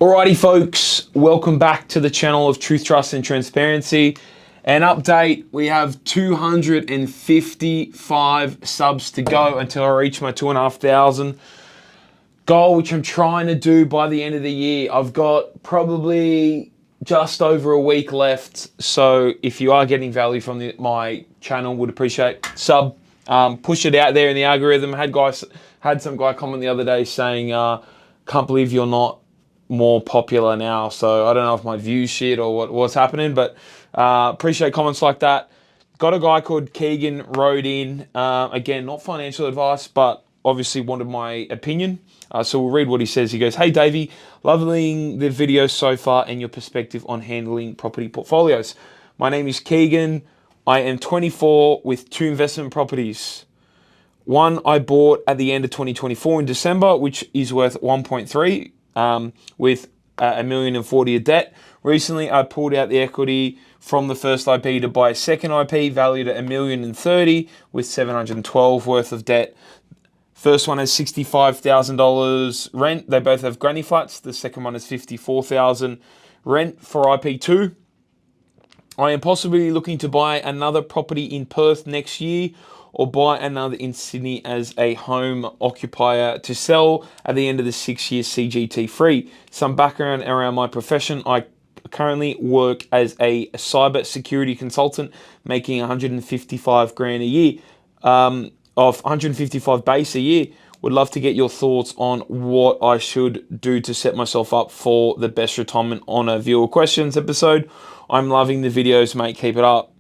Alrighty folks, welcome back to the channel of Truth, Trust and Transparency. An update, we have 255 subs to go until I reach my 2,500 goal, which I'm trying to do by the end of the year. I've got probably just over a week left, so if you are getting value from my channel, would appreciate sub. Push it out there in the algorithm. Had some guy comment the other day saying, can't believe you're not more popular now. So I don't know if my views shit or what's happening, but appreciate comments like that. Got a guy called Keegan wrote in, again, not financial advice, but obviously wanted my opinion. So we'll read what he says. He goes, "Hey Davey, loving the video so far and your perspective on handling property portfolios. My name is Keegan. I am 24 with 2 investment properties. One I bought at the end of 2024 in December, which is worth 1.3 with $1.040 million of debt. Recently, I pulled out the equity from the first IP to buy a second IP valued at $1.030 million with $712 worth of debt. First one has $65,000 rent. They both have granny flats. The second one is $54,000 rent for IP2. I am possibly looking to buy another property in Perth next year or buy another in Sydney as a home occupier to sell at the end of the 6-year CGT free. Some background around my profession. I currently work as a cyber security consultant, making 155 grand a year, of 155 base a year. Would love to get your thoughts on what I should do to set myself up for the best retirement on a viewer questions episode. I'm loving the videos, mate. Keep it up."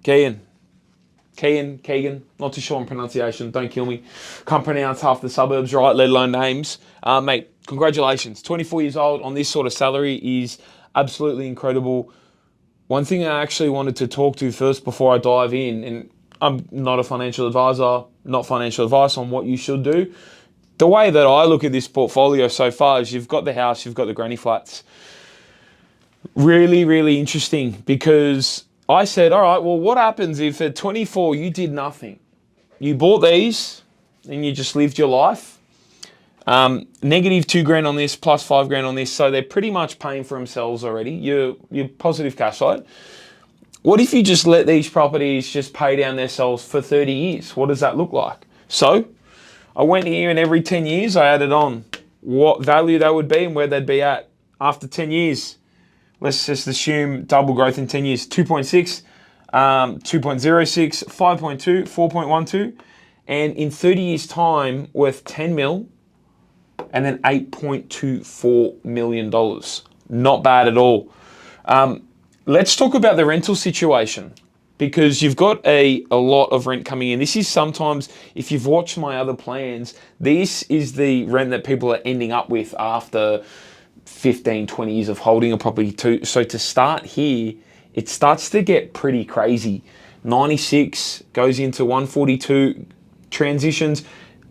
Keegan, not too sure on pronunciation. Don't kill me. Can't pronounce half the suburbs right, let alone names. Mate, congratulations. 24 years old on this sort of salary is absolutely incredible. One thing I actually wanted to talk to first before I dive in, and I'm not a financial advisor, not financial advice on what you should do. The way that I look at this portfolio so far is you've got the house, you've got the granny flats. Really, really interesting, because I said, all right, well, what happens if at 24 you did nothing? You bought these and you just lived your life. Negative 2 grand on this, plus 5 grand on this. So they're pretty much paying for themselves already. You're positive cash flow. What if you just let these properties just pay down themselves for 30 years? What does that look like? So I went here and every 10 years I added on what value that would be and where they'd be at after 10 years. Let's just assume double growth in 10 years, 2.6, 2.06, 5.2, 4.12, and in 30 years time worth 10 mil and then $8.24 million. Not bad at all. Let's talk about the rental situation, because you've got a lot of rent coming in. This is sometimes, if you've watched my other plans, this is the rent that people are ending up with after 15, 20 years of holding a property too. So to start here, it starts to get pretty crazy. 96 goes into 142, transitions,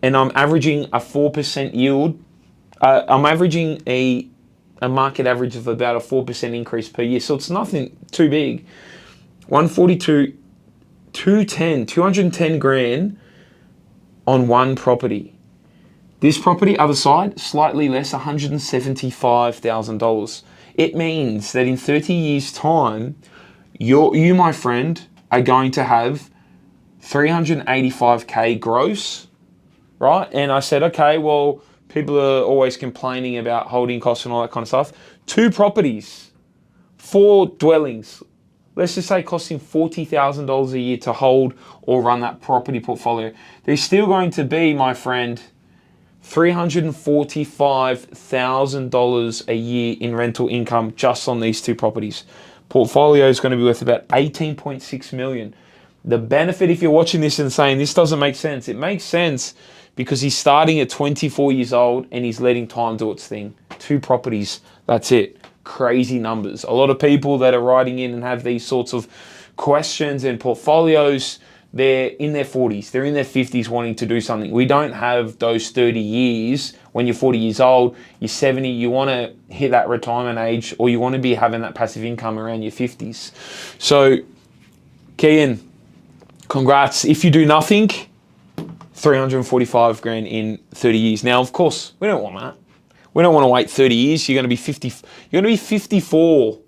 and I'm averaging a 4% yield. I'm averaging a market average of about a 4% increase per year. So it's nothing too big. 142, 210 grand on one property. This property, other side, slightly less, $175,000. It means that in 30 years' time, you, my friend, are going to have 385K gross, right? And I said, okay, well, people are always complaining about holding costs and all that kind of stuff. 2 properties, 4 dwellings, let's just say costing $40,000 a year to hold or run that property portfolio. There's still going to be, my friend, $345,000 a year in rental income just on these 2 properties. Portfolio is going to be worth about $18.6 million. The benefit, if you're watching this and saying this doesn't make sense, it makes sense because he's starting at 24 years old and he's letting time do its thing. 2 properties, that's it. Crazy numbers. A lot of people that are writing in and have these sorts of questions and portfolios, they're in their 40s, they're in their 50s wanting to do something. We don't have those 30 years when you're 40 years old, you're 70, you want to hit that retirement age, or you want to be having that passive income around your 50s. So, Keegan, congrats. If you do nothing, 345 grand in 30 years. Now, of course, we don't want that. We don't want to wait 30 years. You're going to be 50. You're going to be 54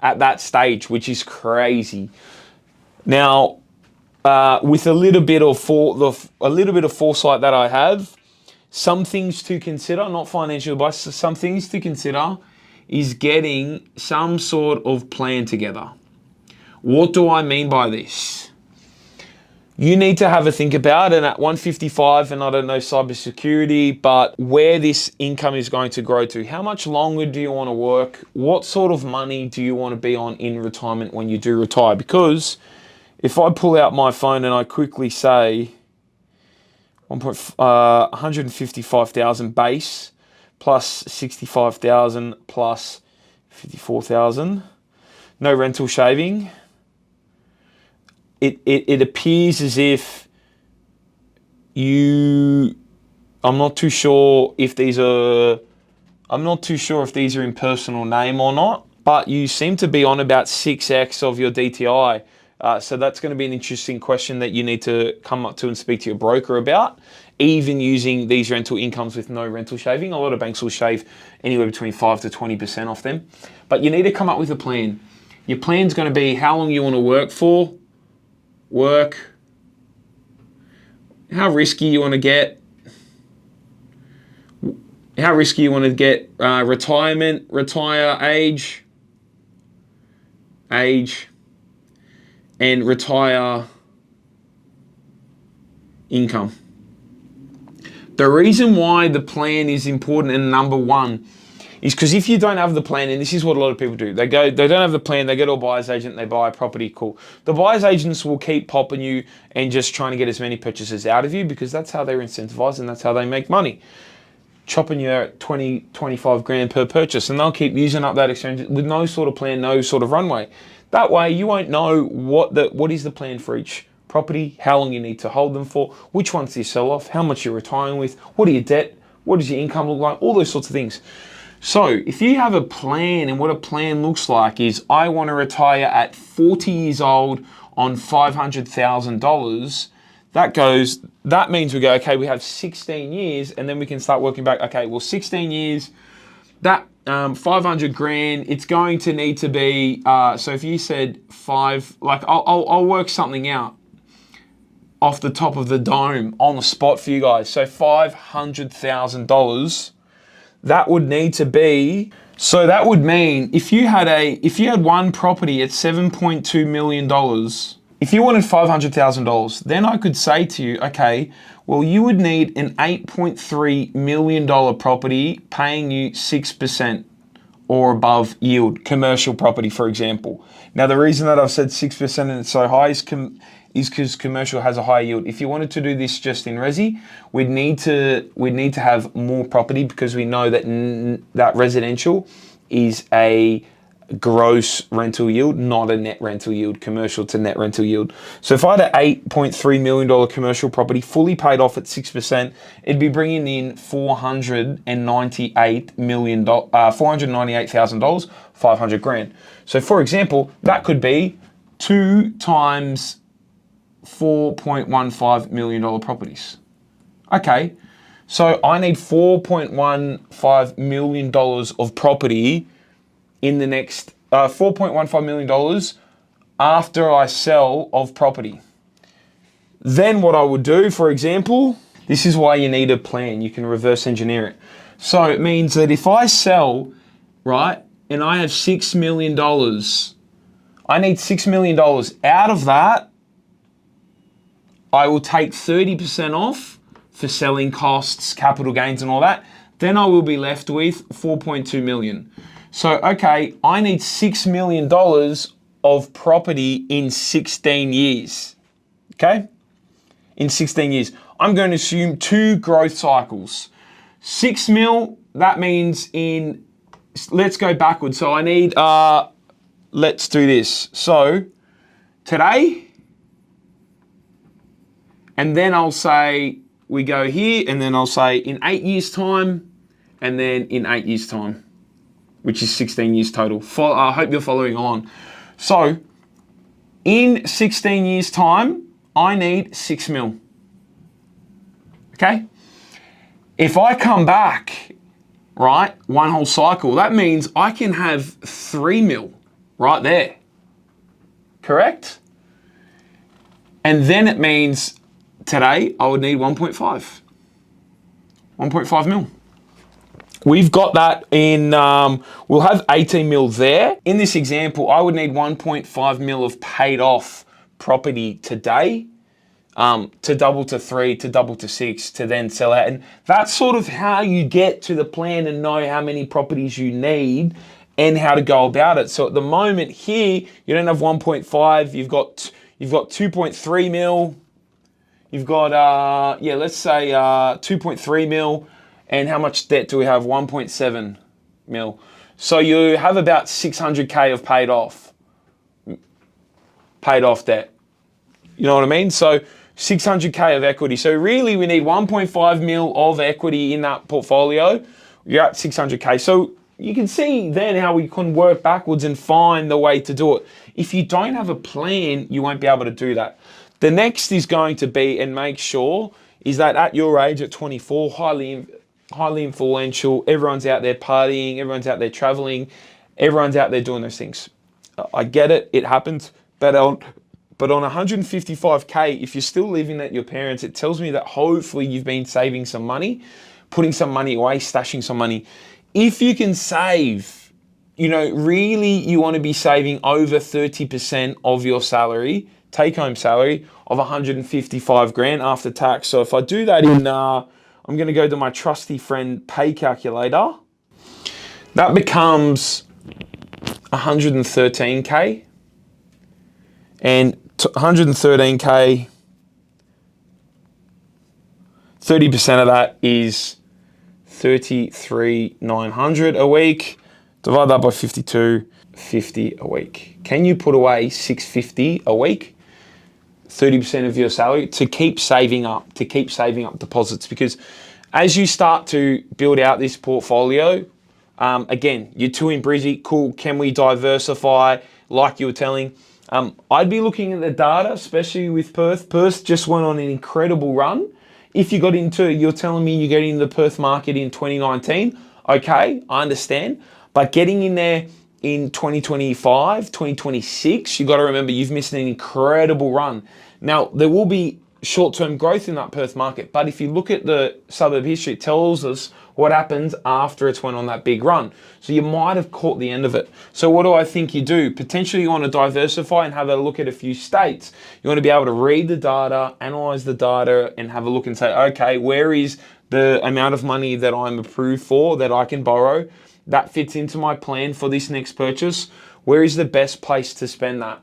at that stage, which is crazy. Now, with a little bit of foresight that I have, some things to consider, not financial advice, some things to consider is getting some sort of plan together. What do I mean by this? You need to have a think about, and at 155, and I don't know cybersecurity, but where this income is going to grow to. How much longer do you want to work? What sort of money do you want to be on in retirement when you do retire? Because if I pull out my phone and I quickly say 155,000 base plus 65,000 plus 54,000, no rental shaving. It appears as if I'm not too sure if these are in personal name or not, but you seem to be on about 6x of your DTI. So that's going to be an interesting question that you need to come up to and speak to your broker about, even using these rental incomes with no rental shaving. A lot of banks will shave anywhere between 5 to 20% off them. But you need to come up with a plan. Your plan's going to be how long you want to work for, how risky you want to get, retirement, retire, age, and retire income. The reason why the plan is important and number one is because if you don't have the plan, and this is what a lot of people do, they don't have the plan, they go to a buyer's agent, they buy a property, cool. The buyer's agents will keep popping you and just trying to get as many purchases out of you because that's how they're incentivized and that's how they make money. Chopping you at 20, 25 grand per purchase, and they'll keep using up that exchange with no sort of plan, no sort of runway. That way you won't know what is the plan for each property, how long you need to hold them for, which ones do you sell off, how much you're retiring with, what are your debt, what does your income look like, all those sorts of things. So if you have a plan, and what a plan looks like is I want to retire at 40 years old on $500,000, that means we go, okay, we have 16 years, and then we can start working back, okay, well 16 years, that 500 grand, it's going to need to be, so if you said I'll work something out off the top of the dome on the spot for you guys. So $500,000, that would need to be, so that would mean if you had one property at $7.2 million, if you wanted $500,000, then I could say to you, okay, well, you would need an $8.3 million property paying you 6% or above yield, commercial property, for example. Now, the reason that I've said 6% and it's so high is because commercial has a higher yield. If you wanted to do this just in resi, we'd need to have more property because we know that that residential is a gross rental yield, not a net rental yield, commercial to net rental yield. So if I had an $8.3 million commercial property fully paid off at 6%, it'd be bringing in $498,000, 500 grand. So for example, that could be 2 times $4.15 million properties. Okay, so I need $4.15 million of property in the next $4.15 million after I sell of property. Then what I would do, for example, this is why you need a plan. You can reverse engineer it. So it means that if I sell, right, and I have $6 million, I need $6 million. Out of that, I will take 30% off for selling costs, capital gains and all that. Then I will be left with 4.2 million. So, okay, I need $6 million of property in 16 years, okay? In 16 years. I'm going to assume 2 growth cycles. 6 mil, that means let's go backwards. So I need, let's do this. So today, and then I'll say we go here, and then I'll say in 8 years' time, and then in 8 years' time, which is 16 years total. I hope you're following along. So in 16 years' time, I need 6 mil. Okay? If I come back, right? One whole cycle. That means I can have 3 mil right there. Correct? And then it means today I would need 1.5. 1.5 mil. We've got that in, we'll have 18 mil there. In this example, I would need 1.5 mil of paid off property today to double to 3, to double to 6, to then sell out. And that's sort of how you get to the plan and know how many properties you need and how to go about it. So at the moment here, you don't have 1.5, you've got 2.3 mil, you've got, let's say 2.3 mil, and how much debt do we have? 1.7 mil. So you have about 600K of paid off debt. You know what I mean? So 600K of equity. So really we need 1.5 mil of equity in that portfolio. You're at 600K. So you can see then how we can work backwards and find the way to do it. If you don't have a plan, you won't be able to do that. The next is going to be, and make sure, is that at your age, at 24, highly influential, everyone's out there partying, everyone's out there traveling, everyone's out there doing those things. I get it, it happens, but on 155K, if you're still living at your parents', it tells me that hopefully you've been saving some money, putting some money away, stashing some money. If you can save, really you want to be saving over 30% of your salary, take-home salary of 155 grand after tax. So if I do that in, I'm going to go to my trusty friend pay calculator. That becomes 113K. And 113K, 30% of that is 33,900 a week. Divide that by 52, 50 a week. Can you put away 650 a week? 30% of your salary to keep saving up deposits, because as you start to build out this portfolio, again, you're too in Brizzy, cool, can we diversify like you were telling? I'd be looking at the data, especially with Perth. Perth just went on an incredible run. If you got into, you're telling me you get into the Perth market in 2019, okay, I understand, but getting in there in 2025, 2026, you got to remember you've missed an incredible run. Now, there will be short-term growth in that Perth market, but if you look at the suburb history, it tells us what happens after it's went on that big run. So you might have caught the end of it. So what do I think you do? Potentially you want to diversify and have a look at a few states. You want to be able to read the data, analyze the data, and have a look and say, okay, where is the amount of money that I'm approved for that I can borrow that fits into my plan for this next purchase? Where is the best place to spend that?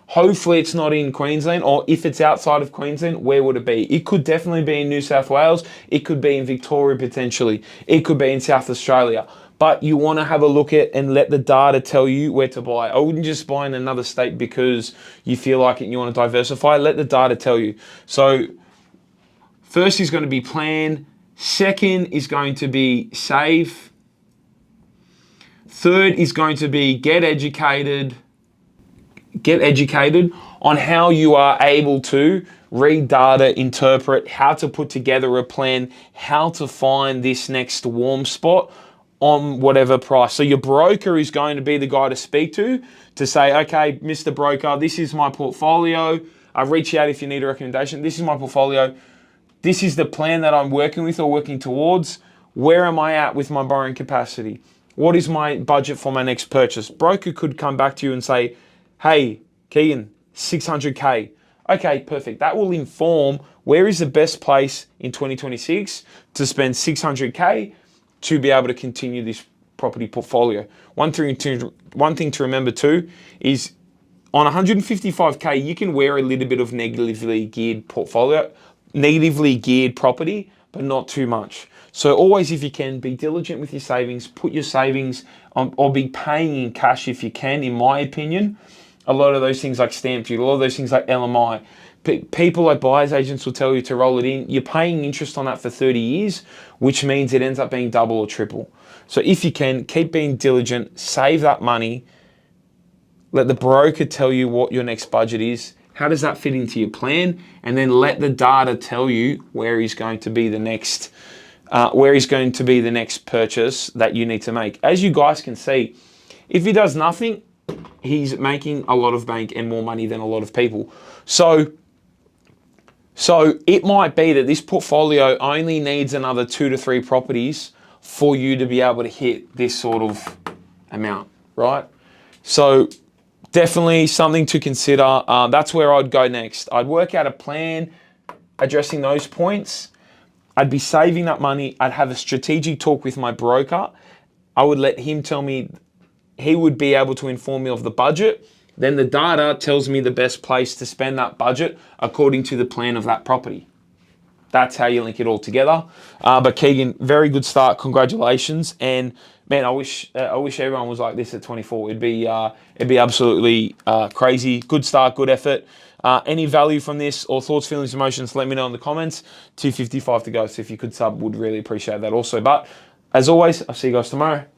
Hopefully it's not in Queensland, or if it's outside of Queensland, where would it be? It could definitely be in New South Wales. It could be in Victoria potentially. It could be in South Australia. But you want to have a look at and let the data tell you where to buy. I wouldn't just buy in another state because you feel like it and you want to diversify. Let the data tell you. So first is going to be plan. Second is going to be save. Third is going to be get educated on how you are able to read data, interpret, how to put together a plan, how to find this next warm spot on whatever price. So your broker is going to be the guy to speak to say, okay, Mr. Broker, this is my portfolio. Reach out if you need a recommendation. This is my portfolio. This is the plan that I'm working with or working towards. Where am I at with my borrowing capacity? What is my budget for my next purchase? Broker could come back to you and say, hey, Keegan, 600K. Okay, perfect. That will inform where is the best place in 2026 to spend 600K to be able to continue this property portfolio. One thing to remember too is on 155K, you can wear a little bit of negatively geared property, but not too much. So always, if you can, be diligent with your savings, put your savings on, or be paying in cash if you can, in my opinion. A lot of those things like stamp duty, a lot of those things like LMI. People like buyer's agents will tell you to roll it in. You're paying interest on that for 30 years, which means it ends up being double or triple. So if you can, keep being diligent, save that money, let the broker tell you what your next budget is. How does that fit into your plan? And then let the data tell you where is going to be the next where is going to be the next purchase that you need to make. As you guys can see, if he does nothing, he's making a lot of bank and more money than a lot of people. So it might be that this portfolio only needs another 2 to 3 properties for you to be able to hit this sort of amount, right? So definitely something to consider. That's where I'd go next. I'd work out a plan addressing those points. I'd be saving that money. I'd have a strategic talk with my broker. I would let him tell me, he would be able to inform me of the budget. Then the data tells me the best place to spend that budget according to the plan of that property. That's how you link it all together. But Keegan, very good start. Congratulations. And man, I wish everyone was like this at 24. It'd be absolutely crazy. Good start, good effort. Any value from this or thoughts, feelings, emotions, let me know in the comments. 255 to go. So if you could sub, would really appreciate that also. But as always, I'll see you guys tomorrow.